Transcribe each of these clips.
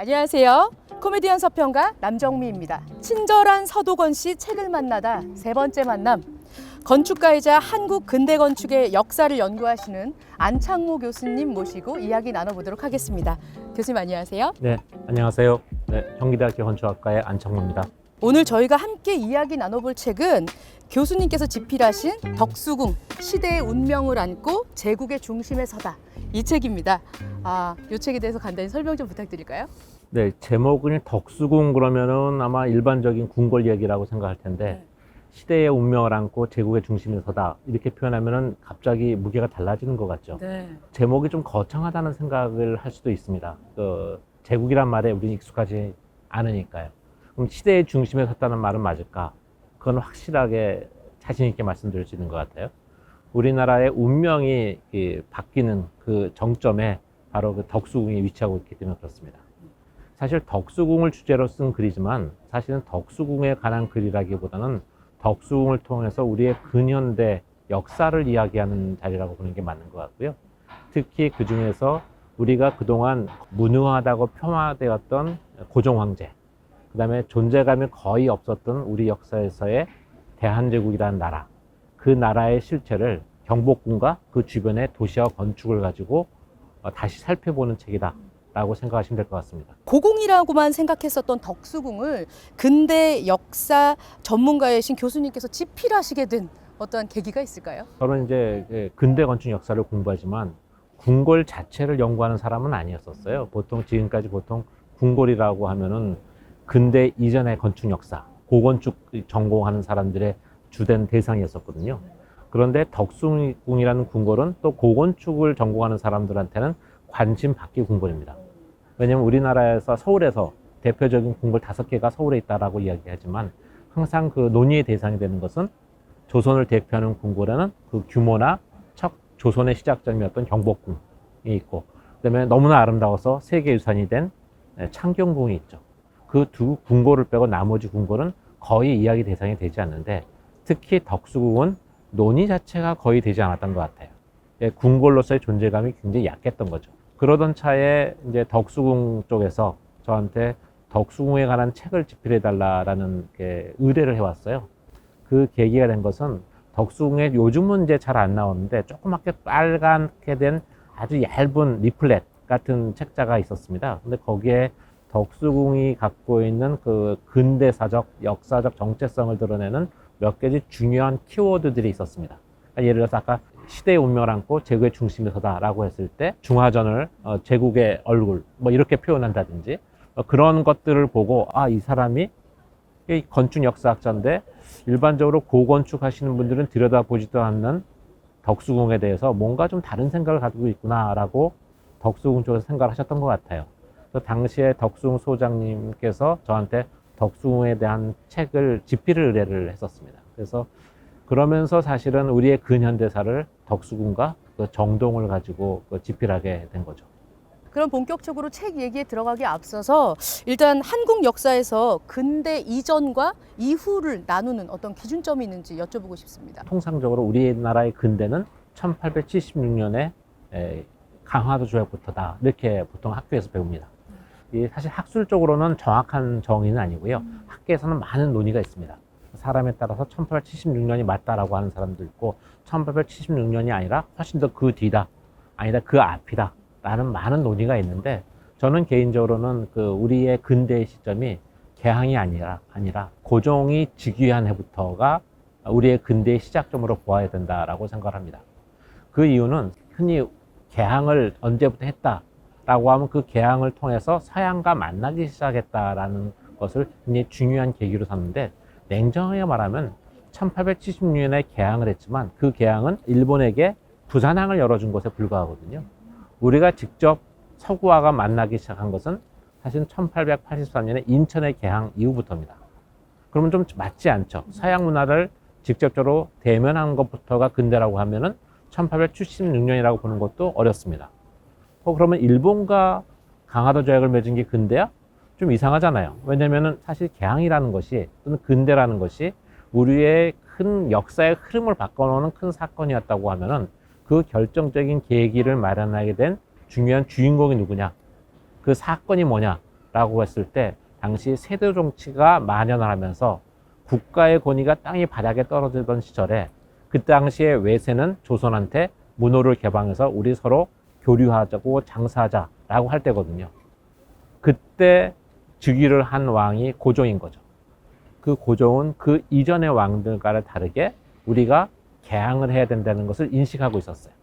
안녕하세요. 코미디언 서평가 남정미입니다. 친절한 서도건 씨 책을 만나다 세 번째 만남. 건축가이자 한국 근대 건축의 역사를 연구하시는 안창모 교수님 모시고 이야기 나눠보도록 하겠습니다. 교수님 안녕하세요. 네, 안녕하세요. 네, 경기대학교 건축학과의 안창모입니다. 오늘 저희가 함께 이야기 나눠볼 책은 교수님께서 집필하신 덕수궁, 시대의 운명을 안고 제국의 중심에 서다. 이 책입니다. 이 책에 대해서 간단히 설명 좀 부탁드릴까요? 네, 제목은 덕수궁 그러면은 아마 일반적인 궁궐 얘기라고 생각할 텐데 시대의 운명을 안고 제국의 중심에 서다 이렇게 표현하면은 갑자기 무게가 달라지는 것 같죠. 네. 제목이 좀 거창하다는 생각을 할 수도 있습니다. 제국이란 말에 우리는 익숙하지 않으니까요. 그럼 시대의 중심에 섰다는 말은 맞을까? 그건 확실하게 자신 있게 말씀드릴 수 있는 것 같아요. 우리나라의 운명이 바뀌는 그 정점에 바로 그 덕수궁이 위치하고 있기 때문에 그렇습니다. 사실 덕수궁을 주제로 쓴 글이지만 사실은 덕수궁에 관한 글이라기보다는 덕수궁을 통해서 우리의 근현대 역사를 이야기하는 자리라고 보는 게 맞는 것 같고요. 특히 그 중에서 우리가 그동안 무능하다고 폄하되었던 고종황제, 그 다음에 존재감이 거의 없었던 우리 역사에서의 대한제국이라는 나라, 그 나라의 실체를 경복궁과 그 주변의 도시와 건축을 가지고 다시 살펴보는 책이다 라고 생각하시면 될 것 같습니다. 고궁이라고만 생각했었던 덕수궁을 근대 역사 전문가이신 교수님께서 집필하시게 된 어떤 계기가 있을까요? 저는 이제 근대 건축 역사를 공부하지만 궁궐 자체를 연구하는 사람은 아니었었어요. 지금까지 궁궐이라고 하면은 근대 이전의 건축 역사, 고건축 전공하는 사람들의 주된 대상이었었거든요. 그런데 덕수궁이라는 궁궐은 또 고건축을 전공하는 사람들한테는 관심 밖의 궁궐입니다. 왜냐하면 우리나라에서 서울에서 대표적인 궁궐 5개가 서울에 있다라고 이야기하지만 항상 그 논의의 대상이 되는 것은 조선을 대표하는 궁궐에는 그 규모나 첫 조선의 시작점이었던 경복궁이 있고, 그다음에 너무나 아름다워서 세계유산이 된 창경궁이 있죠. 그 두 궁궐을 빼고 나머지 궁궐은 거의 이야기 대상이 되지 않는데, 특히 덕수궁은 논의 자체가 거의 되지 않았던 것 같아요. 궁궐로서의 존재감이 굉장히 약했던 거죠. 그러던 차에 이제 덕수궁 쪽에서 저한테 덕수궁에 관한 책을 집필해 달라라는 의뢰를 해왔어요. 그 계기가 된 것은 덕수궁에 요즘은 이제 잘 안 나오는데 조그맣게 빨갛게 된 아주 얇은 리플렛 같은 책자가 있었습니다. 근데 거기에 덕수궁이 갖고 있는 그 근대사적, 역사적 정체성을 드러내는 몇 가지 중요한 키워드들이 있었습니다. 그러니까 예를 들어서 아까 시대의 운명을 안고 제국의 중심에 서다라고 했을 때 중화전을 제국의 얼굴 뭐 이렇게 표현한다든지 그런 것들을 보고 이 사람이 건축 역사학자인데 일반적으로 고건축 하시는 분들은 들여다보지도 않는 덕수궁에 대해서 뭔가 좀 다른 생각을 가지고 있구나라고 덕수궁 쪽에서 생각을 하셨던 것 같아요. 그래서 당시에 덕수궁 소장님께서 저한테 덕수궁에 대한 책을 집필을 의뢰를 했었습니다. 그래서 그러면서 사실은 우리의 근현대사를 덕수궁과 그 정동을 가지고 집필하게 된 거죠. 그럼 본격적으로 책 얘기에 들어가기 앞서서 일단 한국 역사에서 근대 이전과 이후를 나누는 어떤 기준점이 있는지 여쭤보고 싶습니다. 통상적으로 우리나라의 근대는 1876년에 강화도 조약부터다 이렇게 보통 학교에서 배웁니다. 사실 학술적으로는 정확한 정의는 아니고요. 학계에서는 많은 논의가 있습니다. 사람에 따라서 1876년이 맞다라고 하는 사람도 있고 1876년이 아니라 훨씬 더 그 뒤다, 아니다 그 앞이다 라는 많은 논의가 있는데, 저는 개인적으로는 우리의 근대의 시점이 개항이 아니라 고종이 즉위한 해부터가 우리의 근대의 시작점으로 보아야 된다라고 생각을 합니다. 그 이유는 흔히 개항을 언제부터 했다라고 하면 그 개항을 통해서 서양과 만나기 시작했다라는 것을 굉장히 중요한 계기로 삼는데, 냉정하게 말하면 1876년에 개항을 했지만 그 개항은 일본에게 부산항을 열어준 것에 불과하거든요. 우리가 직접 서구화가 만나기 시작한 것은 사실 1883년에 인천의 개항 이후부터입니다. 그러면 좀 맞지 않죠. 서양 문화를 직접적으로 대면한 것부터가 근대라고 하면은 1876년이라고 보는 것도 어렵습니다. 그러면 일본과 강화도 조약을 맺은 게 근대야? 좀 이상하잖아요. 왜냐면은 사실 개항이라는 것이 또는 근대라는 것이 우리의 큰 역사의 흐름을 바꿔놓는 큰 사건이었다고 하면은 그 결정적인 계기를 마련하게 된 중요한 주인공이 누구냐, 그 사건이 뭐냐 라고 했을 때 당시 세도 정치가 만연을 하면서 국가의 권위가 땅이 바닥에 떨어지던 시절에 그 당시에 외세는 조선한테 문호를 개방해서 우리 서로 교류하자고 장사하자라고 할 때거든요. 그때 즉위를 한 왕이 고종인 거죠. 그 고종은 그 이전의 왕들과는 다르게 우리가 개항을 해야 된다는 것을 인식하고 있었어요.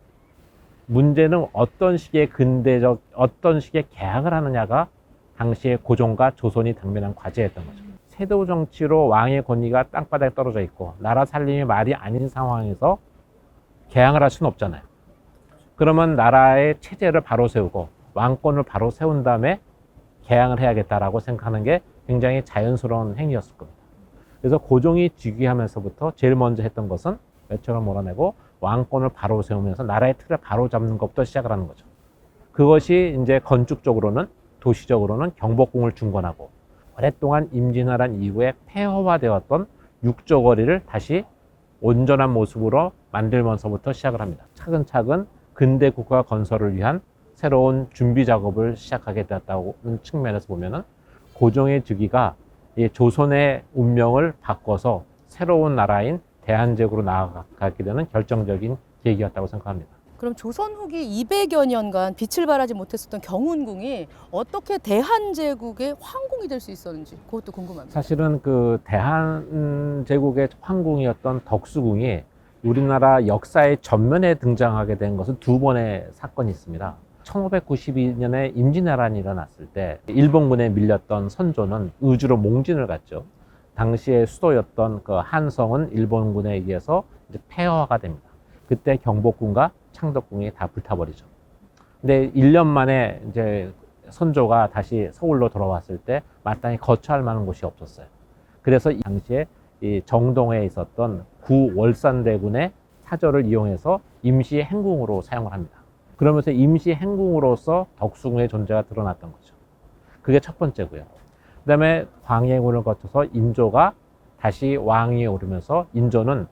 문제는 어떤 식의 근대적, 어떤 식의 개항을 하느냐가 당시에 고종과 조선이 당면한 과제였던 거죠. 세도 정치로 왕의 권위가 땅바닥에 떨어져 있고 나라 살림이 말이 아닌 상황에서 개항을 할 수는 없잖아요. 그러면 나라의 체제를 바로 세우고 왕권을 바로 세운 다음에 개항을 해야겠다라고 생각하는 게 굉장히 자연스러운 행위였을 겁니다. 그래서 고종이 즉위하면서부터 제일 먼저 했던 것은 매청을 몰아내고 왕권을 바로 세우면서 나라의 틀을 바로 잡는 것부터 시작을 하는 거죠. 그것이 이제 건축적으로는, 도시적으로는 경복궁을 중건하고 오랫동안 임진왜란 이후에 폐허화되었던 육조거리를 다시 온전한 모습으로 만들면서부터 시작을 합니다. 차근차근 근대 국가 건설을 위한 새로운 준비 작업을 시작하게 되었다는 측면에서 보면은 고종의 즉위가 이 조선의 운명을 바꿔서 새로운 나라인 대한제국으로 나아가게 되는 결정적인 계기였다고 생각합니다. 그럼 조선 후기 200여 년간 빛을 발하지 못했었던 경운궁이 어떻게 대한제국의 황궁이 될 수 있었는지 그것도 궁금합니다. 사실은 그 대한제국의 황궁이었던 덕수궁이 우리나라 역사의 전면에 등장하게 된 것은 두 번의 사건이 있습니다. 1592년에 임진왜란이 일어났을 때 일본군에 밀렸던 선조는 의주로 몽진을 갔죠. 당시의 수도였던 그 한성은 일본군에 의해서 이제 폐허가 됩니다. 그때 경복궁과 창덕궁이 다 불타버리죠. 근데 1년 만에 이제 선조가 다시 서울로 돌아왔을 때 마땅히 거처할 만한 곳이 없었어요. 그래서 이 당시에 이 정동에 있었던 구월산대군의 사저를 이용해서 임시 행궁으로 사용을 합니다. 그러면서 임시 행궁으로서 덕수궁의 존재가 드러났던 거죠. 그게 첫 번째고요. 그 다음에 광해군을 거쳐서 인조가 다시 왕위에 오르면서 인조는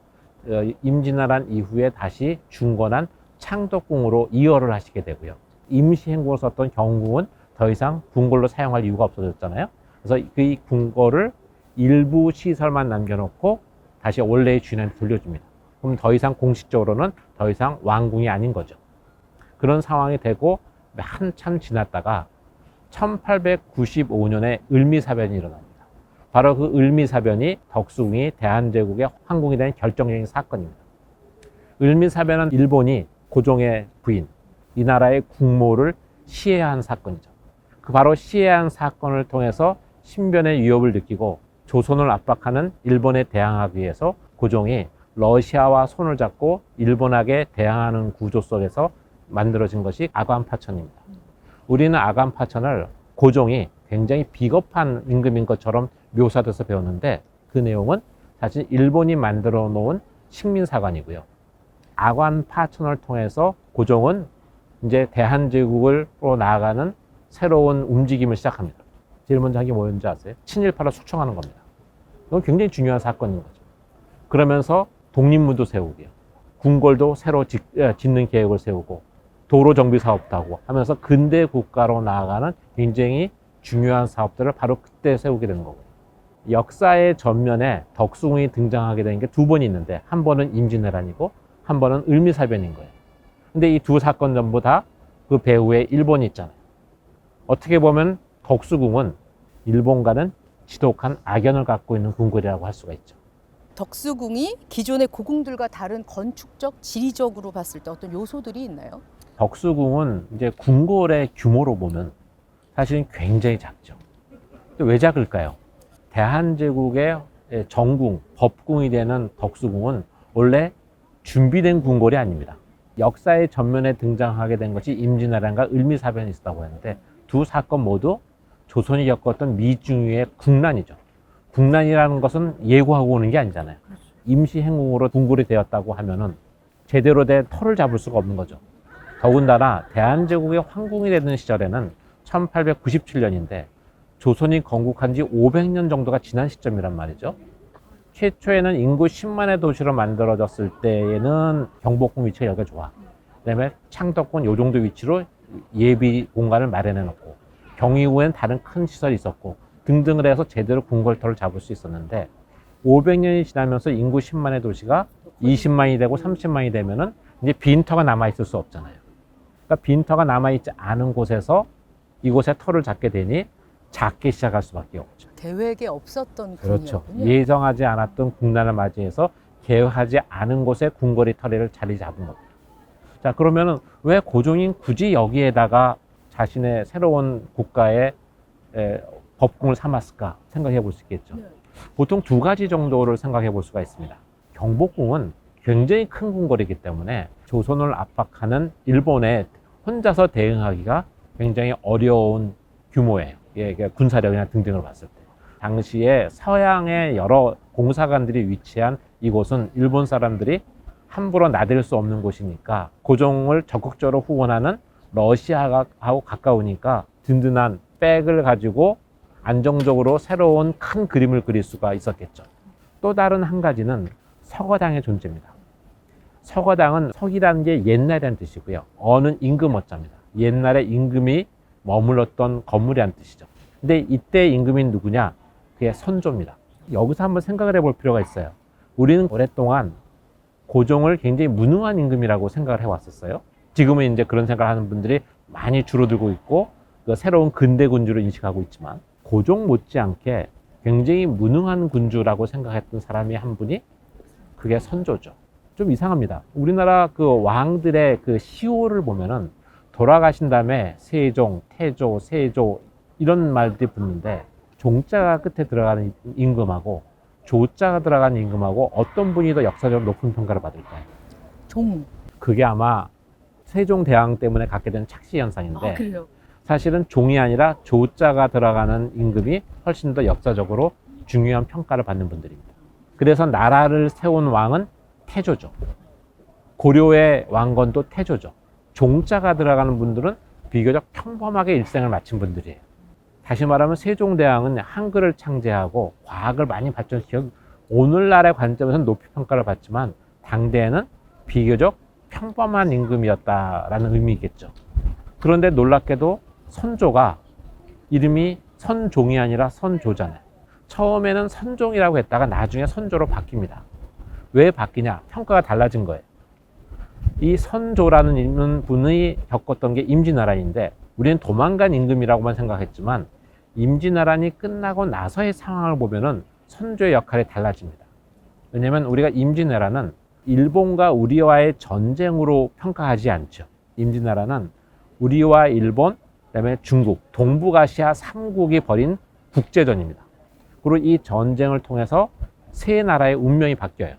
임진왜란 이후에 다시 중건한 창덕궁으로 이어를 하시게 되고요. 임시 행궁을 썼던 경궁은 더 이상 궁궐로 사용할 이유가 없어졌잖아요. 그래서 그 궁궐을 일부 시설만 남겨놓고 다시 원래의 주인한테 돌려줍니다. 그럼 더 이상 공식적으로는 더 이상 왕궁이 아닌 거죠. 그런 상황이 되고 한참 지났다가 1895년에 을미사변이 일어납니다. 바로 그 을미사변이 덕수궁이 대한제국의 황궁이 된 결정적인 사건입니다. 을미사변은 일본이 고종의 부인, 이 나라의 국모를 시해한 사건이죠. 그 바로 시해한 사건을 통해서 신변의 위협을 느끼고 조선을 압박하는 일본에 대항하기 위해서 고종이 러시아와 손을 잡고 일본에게 대항하는 구조 속에서 만들어진 것이 아관파천입니다. 우리는 아관파천을 고종이 굉장히 비겁한 임금인 것처럼 묘사돼서 배웠는데 그 내용은 사실 일본이 만들어 놓은 식민사관이고요. 아관파천을 통해서 고종은 이제 대한제국으로 나아가는 새로운 움직임을 시작합니다. 제일 먼저 한 게 뭐였는지 아세요? 친일파를 숙청하는 겁니다. 이건 굉장히 중요한 사건인 거죠. 그러면서 독립문도 세우고요. 궁궐도 새로 짓는 계획을 세우고 도로 정비 사업도 하고 하면서 근대 국가로 나아가는 굉장히 중요한 사업들을 바로 그때 세우게 되는 거고요. 역사의 전면에 덕수궁이 등장하게 된 게 두 번 있는데 한 번은 임진왜란이고 한 번은 을미사변인 거예요. 근데 이 두 사건 전부 다 그 배후에 일본이 있잖아요. 어떻게 보면 덕수궁은 일본과는 지독한 악연을 갖고 있는 궁궐이라고 할 수가 있죠. 덕수궁이 기존의 고궁들과 다른 건축적, 지리적으로 봤을 때 어떤 요소들이 있나요? 덕수궁은 이제 궁궐의 규모로 보면 사실은 굉장히 작죠. 왜 작을까요? 대한제국의 정궁, 법궁이 되는 덕수궁은 원래 준비된 궁궐이 아닙니다. 역사의 전면에 등장하게 된 것이 임진왜란과 을미사변이 있었다고 했는데 두 사건 모두 조선이 겪었던 미중유의 국난이죠. 국난이라는 것은 예고하고 오는 게 아니잖아요. 임시행궁으로 궁궐이 되었다고 하면은 제대로 된 터를 잡을 수가 없는 거죠. 더군다나 대한제국의 황궁이 되는 시절에는 1897년인데 조선이 건국한 지 500년 정도가 지난 시점이란 말이죠. 최초에는 인구 10만의 도시로 만들어졌을 때에는 경복궁 위치가 여기가 좋아. 그다음에 창덕궁 요 정도 위치로 예비 공간을 마련해 놓고 경희궁엔 다른 큰 시설이 있었고 등등을 해서 제대로 궁궐터를 잡을 수 있었는데 500년이 지나면서 인구 10만의 도시가 20만이 되고 30만이 되면은 이제 빈터가 남아있을 수 없잖아요. 그러니까 빈터가 남아있지 않은 곳에서 이곳에 터를 잡게 되니 작게 시작할 수밖에 없죠. 계획에 없었던 그렇죠. 군이었군요. 예정하지 않았던 국난을 맞이해서 계획하지 않은 곳에 궁궐이 터리를 자리 잡은 겁니다. 자, 그러면은 왜 고종이 굳이 여기에다가 자신의 새로운 국가의 법궁을 삼았을까 생각해 볼 수 있겠죠. 네. 보통 두 가지 정도를 생각해 볼 수가 있습니다. 경복궁은 굉장히 큰 궁궐이기 때문에 조선을 압박하는 일본에 혼자서 대응하기가 굉장히 어려운 규모예요. 이게 군사력이나 등등을 봤을 때. 당시에 서양의 여러 공사관들이 위치한 이곳은 일본 사람들이 함부로 나댈 수 없는 곳이니까 고종을 적극적으로 후원하는 러시아하고 가까우니까 든든한 백을 가지고 안정적으로 새로운 큰 그림을 그릴 수가 있었겠죠. 또 다른 한 가지는 서거당의 존재입니다. 서거당은 석이라는 게 옛날이라는 뜻이고요. 어는 임금어자입니다. 옛날에 임금이 머물렀던 건물이라는 뜻이죠. 근데 이때 임금이 누구냐? 그게 선조입니다. 여기서 한번 생각을 해볼 필요가 있어요. 우리는 오랫동안 고종을 굉장히 무능한 임금이라고 생각을 해왔었어요. 지금은 이제 그런 생각을 하는 분들이 많이 줄어들고 있고 그 새로운 근대 군주로 인식하고 있지만 고종 못지않게 굉장히 무능한 군주라고 생각했던 사람이 한 분이 그게 선조죠. 좀 이상합니다. 우리나라 그 왕들의 그 시호를 보면은 돌아가신 다음에 세종, 태조, 세조 이런 말들이 붙는데 종자가 끝에 들어가는 임금하고 조자가 들어가는 임금하고 어떤 분이 더 역사적으로 높은 평가를 받을까요? 종. 그게 아마 세종대왕 때문에 갖게 된 착시 현상인데 그래요. 사실은 종이 아니라 조자가 들어가는 임금이 훨씬 더 역사적으로 중요한 평가를 받는 분들입니다. 그래서 나라를 세운 왕은 태조죠. 고려의 왕건도 태조죠. 종자가 들어가는 분들은 비교적 평범하게 일생을 마친 분들이에요. 다시 말하면 세종대왕은 한글을 창제하고 과학을 많이 발전시켜 오늘날의 관점에서는 높이 평가를 받지만 당대에는 비교적 평범한 임금이었다라는 의미겠죠. 그런데 놀랍게도 선조가 이름이 선종이 아니라 선조잖아요. 처음에는 선종이라고 했다가 나중에 선조로 바뀝니다. 왜 바뀌냐? 평가가 달라진 거예요. 이 선조라는 분이 겪었던 게 임진왜란인데 우리는 도망간 임금이라고만 생각했지만 임진왜란이 끝나고 나서의 상황을 보면은 선조의 역할이 달라집니다. 왜냐하면 우리가 임진왜란은 일본과 우리와의 전쟁으로 평가하지 않죠. 임진왜란은 우리와 일본, 그다음에 중국, 동북아시아 3국이 벌인 국제전입니다. 그리고 이 전쟁을 통해서 세 나라의 운명이 바뀌어요.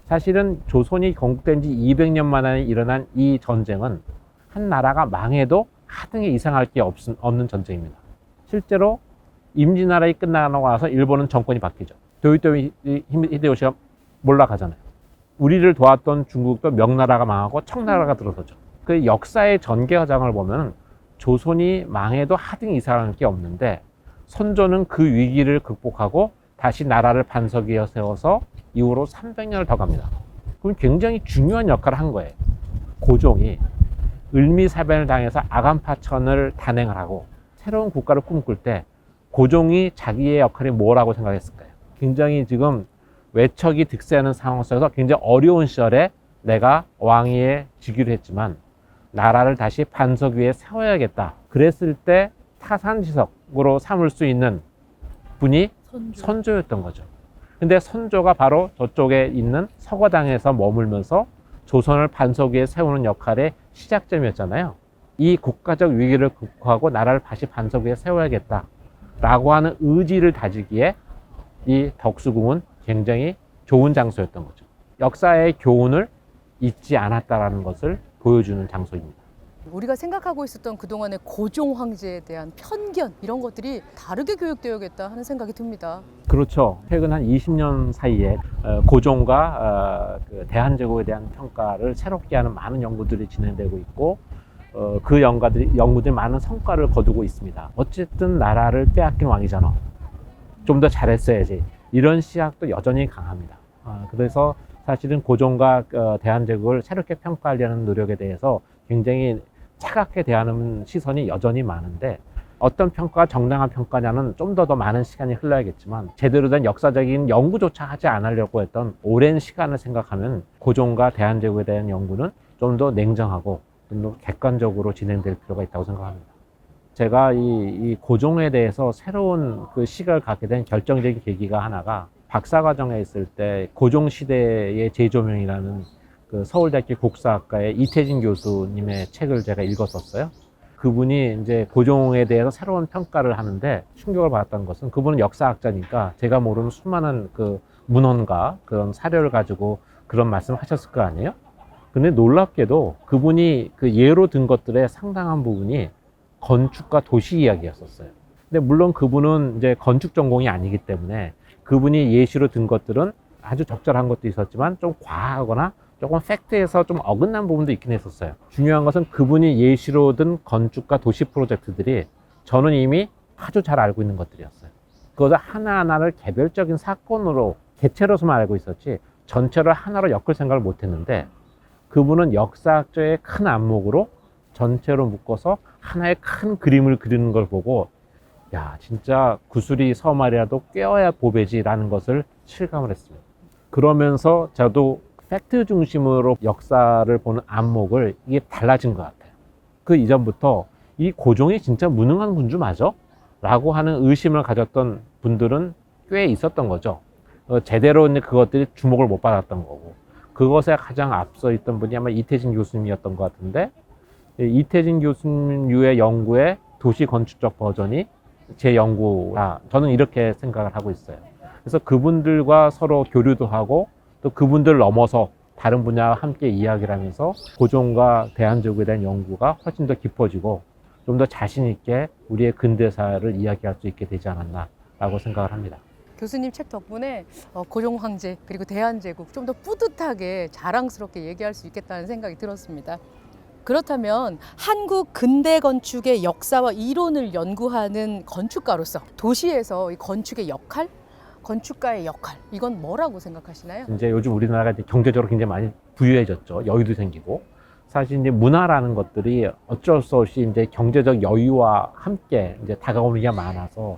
사실은 조선이 건국된 지 200년 만에 일어난 이 전쟁은 한 나라가 망해도 하등에 이상할 게 없는 전쟁입니다. 실제로 임진왜란이 끝나고 나서 일본은 정권이 바뀌죠. 도요토미 히데요시가 몰락하잖아요. 우리를 도왔던 중국도 명나라가 망하고 청나라가 들어서죠. 그 역사의 전개 과정을 보면 조선이 망해도 하등에 이상할 게 없는데 선조는 그 위기를 극복하고 다시 나라를 반석 위에 세워서 이후로 300년을 더 갑니다. 그럼 굉장히 중요한 역할을 한 거예요. 고종이 을미사변을 당해서 아간파천을 단행을 하고 새로운 국가를 꿈꿀 때 고종이 자기의 역할이 뭐라고 생각했을까요? 굉장히 지금 외척이 득세하는 상황 속에서 굉장히 어려운 시절에 내가 왕위에 즉위를 했지만 나라를 다시 반석 위에 세워야겠다. 그랬을 때 타산지석으로 삼을 수 있는 분이 선조였던 거죠. 근데 선조가 바로 저쪽에 있는 서거당에서 머물면서 조선을 반석 위에 세우는 역할의 시작점이었잖아요. 이 국가적 위기를 극복하고 나라를 다시 반석 위에 세워야겠다 라고 하는 의지를 다지기에 이 덕수궁은 굉장히 좋은 장소였던 거죠. 역사의 교훈을 잊지 않았다라는 것을 보여주는 장소입니다. 우리가 생각하고 있었던 그동안의 고종 황제에 대한 편견 이런 것들이 다르게 교육되어야겠다 하는 생각이 듭니다. 그렇죠. 최근 한 20년 사이에 고종과 그 대한제국에 대한 평가를 새롭게 하는 많은 연구들이 진행되고 있고 그 연구들이 많은 성과를 거두고 있습니다. 어쨌든 나라를 빼앗긴 왕이잖아. 좀 더 잘했어야지. 이런 시각도 여전히 강합니다. 그래서 사실은 고종과 대한제국을 새롭게 평가하려는 노력에 대해서 굉장히 차갑게 대하는 시선이 여전히 많은데 어떤 평가가 정당한 평가냐는 좀 더 많은 시간이 흘러야겠지만 제대로 된 역사적인 연구조차 하지 않으려고 했던 오랜 시간을 생각하면 고종과 대한제국에 대한 연구는 좀 더 냉정하고 좀 더 객관적으로 진행될 필요가 있다고 생각합니다. 제가 이 고종에 대해서 새로운 그 시각을 갖게 된 결정적인 계기가 하나가 박사과정에 있을 때 고종 시대의 재조명이라는 그 서울대학교 국사학과의 이태진 교수님의 책을 제가 읽었었어요. 그분이 이제 고종에 대해서 새로운 평가를 하는데 충격을 받았던 것은 그분은 역사학자니까 제가 모르는 수많은 그 문헌과 그런 사료를 가지고 그런 말씀을 하셨을 거 아니에요? 근데 놀랍게도 그분이 그 예로 든 것들의 상당한 부분이 건축과 도시 이야기였었어요. 근데 물론 그분은 이제 건축 전공이 아니기 때문에 그분이 예시로 든 것들은 아주 적절한 것도 있었지만 좀 과하거나 조금 팩트에서 좀 어긋난 부분도 있긴 했었어요. 중요한 것은 그분이 예시로 든 건축과 도시 프로젝트들이 저는 이미 아주 잘 알고 있는 것들이었어요. 그것을 하나하나를 개별적인 사건으로 개체로서만 알고 있었지 전체를 하나로 엮을 생각을 못 했는데 그분은 역사학자의 큰 안목으로 전체로 묶어서 하나의 큰 그림을 그리는 걸 보고 야 진짜 구슬이 서말이라도 꿰어야 보배지라는 것을 실감을 했습니다. 그러면서 저도 팩트 중심으로 역사를 보는 안목을 이게 달라진 것 같아요. 그 이전부터 이 고종이 진짜 무능한 군주 맞아? 라고 하는 의심을 가졌던 분들은 꽤 있었던 거죠. 제대로 이제 그것들이 주목을 못 받았던 거고 그것에 가장 앞서 있던 분이 아마 이태진 교수님이었던 것 같은데 이태진 교수님의 연구의 도시 건축적 버전이 제 연구라 저는 이렇게 생각을 하고 있어요. 그래서 그분들과 서로 교류도 하고 또 그분들 넘어서 다른 분야와 함께 이야기를 하면서 고종과 대한제국에 대한 연구가 훨씬 더 깊어지고 좀 더 자신 있게 우리의 근대사를 이야기할 수 있게 되지 않았나라고 생각을 합니다. 교수님 책 덕분에 고종 황제 그리고 대한제국 좀 더 뿌듯하게 자랑스럽게 얘기할 수 있겠다는 생각이 들었습니다. 그렇다면 한국 근대 건축의 역사와 이론을 연구하는 건축가로서 도시에서 이 건축의 역할, 건축가의 역할 이건 뭐라고 생각하시나요? 이제 요즘 우리나라가 이제 경제적으로 굉장히 많이 부유해졌죠. 여유도 생기고 사실 이제 문화라는 것들이 어쩔 수 없이 이제 경제적 여유와 함께 이제 다가오는 게 많아서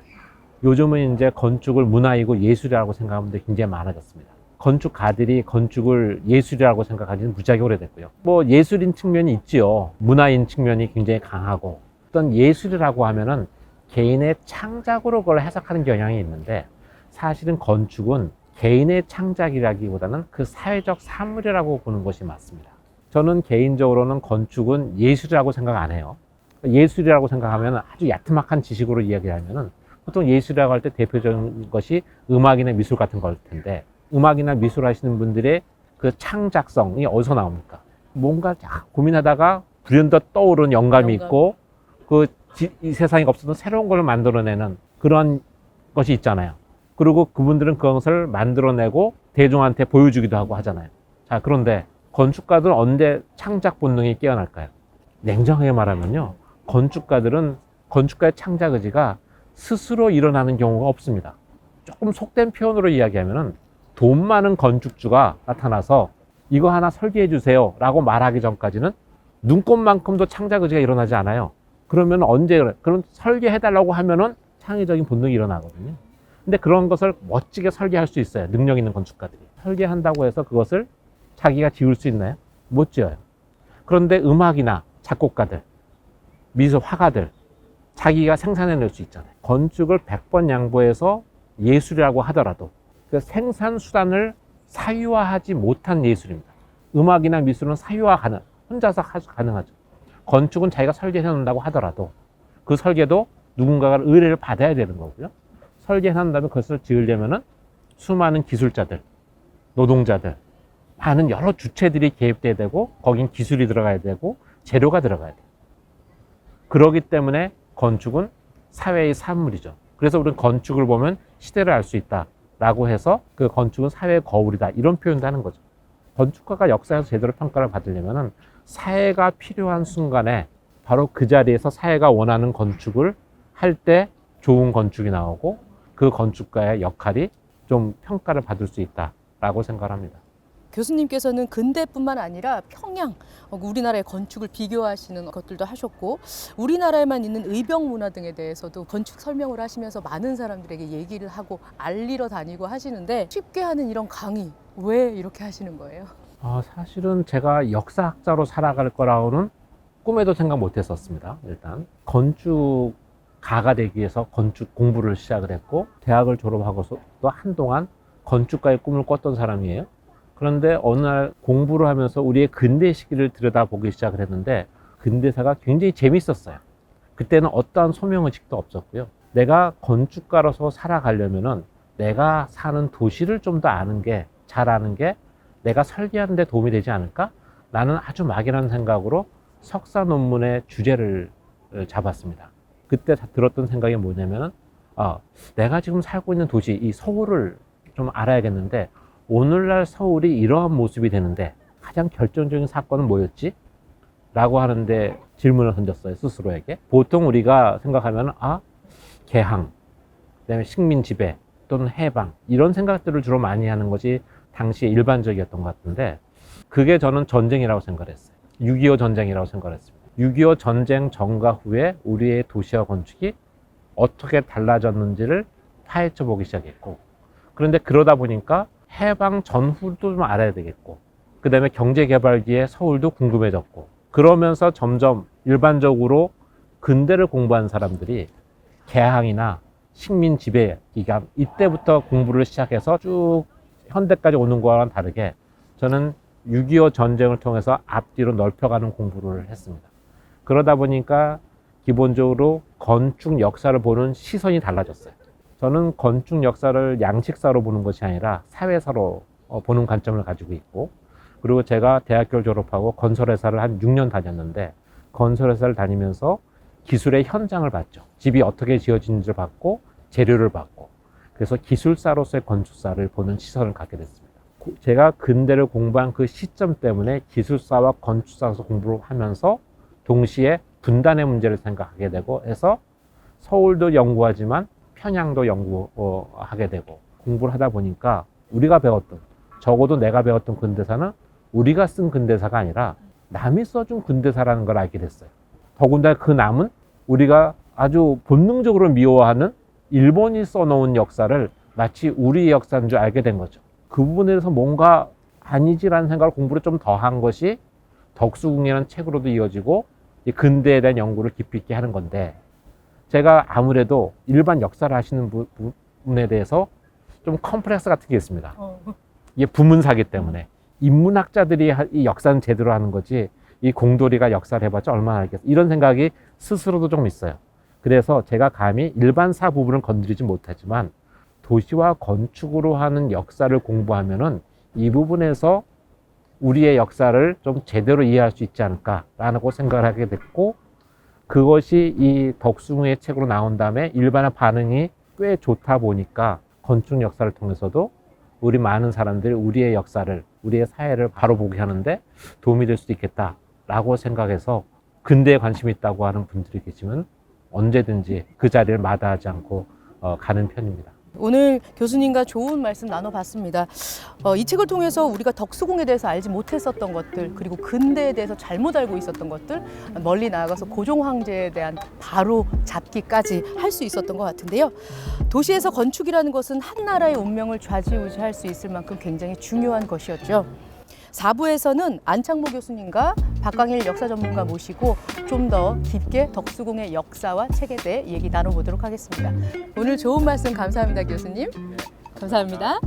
요즘은 이제 건축을 문화이고 예술이라고 생각하는 분들이 굉장히 많아졌습니다. 건축가들이 건축을 예술이라고 생각하지는 무지하게 오래됐고요. 뭐 예술인 측면이 있지요. 문화인 측면이 굉장히 강하고 어떤 예술이라고 하면은 개인의 창작으로 그걸 해석하는 경향이 있는데 사실은 건축은 개인의 창작이라기보다는 그 사회적 산물이라고 보는 것이 맞습니다. 저는 개인적으로는 건축은 예술이라고 생각 안 해요. 예술이라고 생각하면 아주 야트막한 지식으로 이야기하면은 보통 예술이라고 할 때 대표적인 것이 음악이나 미술 같은 걸 텐데 음악이나 미술 하시는 분들의 그 창작성이 어디서 나옵니까? 뭔가 고민하다가 불현듯 떠오른 영감이 있고 이 세상에 없었던 새로운 걸 만들어내는 그런 것이 있잖아요. 그리고 그분들은 그것을 만들어내고 대중한테 보여주기도 하고 하잖아요. 자, 그런데 건축가들은 언제 창작 본능이 깨어날까요? 냉정하게 말하면요. 건축가들은 건축가의 창작 의지가 스스로 일어나는 경우가 없습니다. 조금 속된 표현으로 이야기하면은 돈 많은 건축주가 나타나서 이거 하나 설계해 주세요 라고 말하기 전까지는 눈꽃만큼도 창작 의지가 일어나지 않아요. 그러면 언제 그래? 그럼 설계해 달라고 하면은 창의적인 본능이 일어나거든요. 근데 그런 것을 멋지게 설계할 수 있어요. 능력 있는 건축가들이. 설계한다고 해서 그것을 자기가 지을 수 있나요? 못 지어요. 그런데 음악이나 작곡가들, 미술 화가들 자기가 생산해낼 수 있잖아요. 건축을 100번 양보해서 예술이라고 하더라도 그 생산 수단을 사유화하지 못한 예술입니다. 음악이나 미술은 사유화 혼자서 가능하죠. 건축은 자기가 설계해 놓는다고 하더라도 그 설계도 누군가가 의뢰를 받아야 되는 거고요. 설계해 놓은 다음에 그것을 지으려면은 수많은 기술자들, 노동자들, 많은 여러 주체들이 개입돼야 되고 거긴 기술이 들어가야 되고 재료가 들어가야 돼요. 그렇기 때문에 건축은 사회의 산물이죠. 그래서 우리는 건축을 보면 시대를 알 수 있다라고 해서 그 건축은 사회의 거울이다 이런 표현도 하는 거죠. 건축가가 역사에서 제대로 평가를 받으려면은 사회가 필요한 순간에 바로 그 자리에서 사회가 원하는 건축을 할 때 좋은 건축이 나오고 그 건축가의 역할이 좀 평가를 받을 수 있다라고 생각합니다. 교수님께서는 근대뿐만 아니라 평양, 우리나라의 건축을 비교하시는 것들도 하셨고 우리나라에만 있는 의병 문화 등에 대해서도 건축 설명을 하시면서 많은 사람들에게 얘기를 하고 알리러 다니고 하시는데 쉽게 하는 이런 강의 왜 이렇게 하시는 거예요? 사실은 제가 역사학자로 살아갈 거라고는 꿈에도 생각 못 했었습니다. 일단 건축가가 되기 위해서 건축 공부를 시작을 했고 대학을 졸업하고서도 한동안 건축가의 꿈을 꿨던 사람이에요. 그런데 어느 날 공부를 하면서 우리의 근대 시기를 들여다보기 시작을 했는데 근대사가 굉장히 재밌었어요. 그때는 어떠한 소명의식도 없었고요. 내가 건축가로서 살아가려면은 내가 사는 도시를 좀 더 잘 아는 게 내가 설계하는 데 도움이 되지 않을까? 라는 아주 막연한 생각으로 석사 논문의 주제를 잡았습니다. 그때 들었던 생각이 뭐냐면은 내가 지금 살고 있는 도시, 이 서울을 좀 알아야겠는데 오늘날 서울이 이러한 모습이 되는데 가장 결정적인 사건은 뭐였지? 라고 하는데 질문을 던졌어요, 스스로에게. 보통 우리가 생각하면 개항, 그다음에 식민 지배 또는 해방 이런 생각들을 주로 많이 하는 것이 당시에 일반적이었던 것 같은데 그게 저는 전쟁이라고 생각을 했어요. 6.25 전쟁이라고 생각을 했습니다. 6.25 전쟁 전과 후에 우리의 도시와 건축이 어떻게 달라졌는지를 파헤쳐 보기 시작했고 그런데 그러다 보니까 해방 전후도 좀 알아야 되겠고 그 다음에 경제개발기에 서울도 궁금해졌고 그러면서 점점 일반적으로 근대를 공부한 사람들이 개항이나 식민 지배 기간 이때부터 공부를 시작해서 쭉 현대까지 오는 거와는 다르게 저는 6.25 전쟁을 통해서 앞뒤로 넓혀가는 공부를 했습니다. 그러다 보니까 기본적으로 건축 역사를 보는 시선이 달라졌어요. 저는 건축 역사를 양식사로 보는 것이 아니라 사회사로 보는 관점을 가지고 있고 그리고 제가 대학교를 졸업하고 건설회사를 한 6년 다녔는데 건설회사를 다니면서 기술의 현장을 봤죠. 집이 어떻게 지어지는지를 봤고 재료를 봤고 그래서 기술사로서의 건축사를 보는 시선을 갖게 됐습니다. 제가 근대를 공부한 그 시점 때문에 기술사와 건축사로서 공부를 하면서 동시에 분단의 문제를 생각하게 되고 해서 서울도 연구하지만 평양도 연구하게 되고 공부를 하다 보니까 우리가 배웠던 적어도 내가 배웠던 근대사는 우리가 쓴 근대사가 아니라 남이 써준 근대사라는 걸 알게 됐어요. 더군다나 그 남은 우리가 아주 본능적으로 미워하는 일본이 써놓은 역사를 마치 우리의 역사인 줄 알게 된 거죠. 그 부분에 대해서 뭔가 아니지라는 생각을 공부를 좀 더 한 것이 덕수궁이라는 책으로도 이어지고 이 근대에 대한 연구를 깊이 있게 하는 건데 제가 아무래도 일반 역사를 하시는 분에 대해서 좀 컴플렉스 같은 게 있습니다. 이게 부문사기 때문에 인문학자들이 이 역사는 제대로 하는 거지 이 공돌이가 역사를 해봤자 얼마나 알겠어 이런 생각이 스스로도 좀 있어요. 그래서 제가 감히 일반사 부분을 건드리지 못하지만 도시와 건축으로 하는 역사를 공부하면은 이 부분에서 우리의 역사를 좀 제대로 이해할 수 있지 않을까라고 생각을 하게 됐고 그것이 이 덕수궁의 책으로 나온 다음에 일반의 반응이 꽤 좋다 보니까 건축 역사를 통해서도 우리 많은 사람들이 우리의 역사를 우리의 사회를 바로 보게 하는데 도움이 될 수도 있겠다라고 생각해서 근대에 관심이 있다고 하는 분들이 계시면 언제든지 그 자리를 마다하지 않고 가는 편입니다. 오늘 교수님과 좋은 말씀 나눠봤습니다. 이 책을 통해서 우리가 덕수궁에 대해서 알지 못했었던 것들 그리고 근대에 대해서 잘못 알고 있었던 것들 멀리 나아가서 고종 황제에 대한 바로 잡기까지 할 수 있었던 것 같은데요. 도시에서 건축이라는 것은 한 나라의 운명을 좌지우지할 수 있을 만큼 굉장히 중요한 것이었죠. 4부에서는 안창모 교수님과 박광일 역사 전문가 모시고 좀 더 깊게 덕수궁의 역사와 책에 대해 얘기 나눠보도록 하겠습니다. 오늘 좋은 말씀 감사합니다, 교수님. 감사합니다.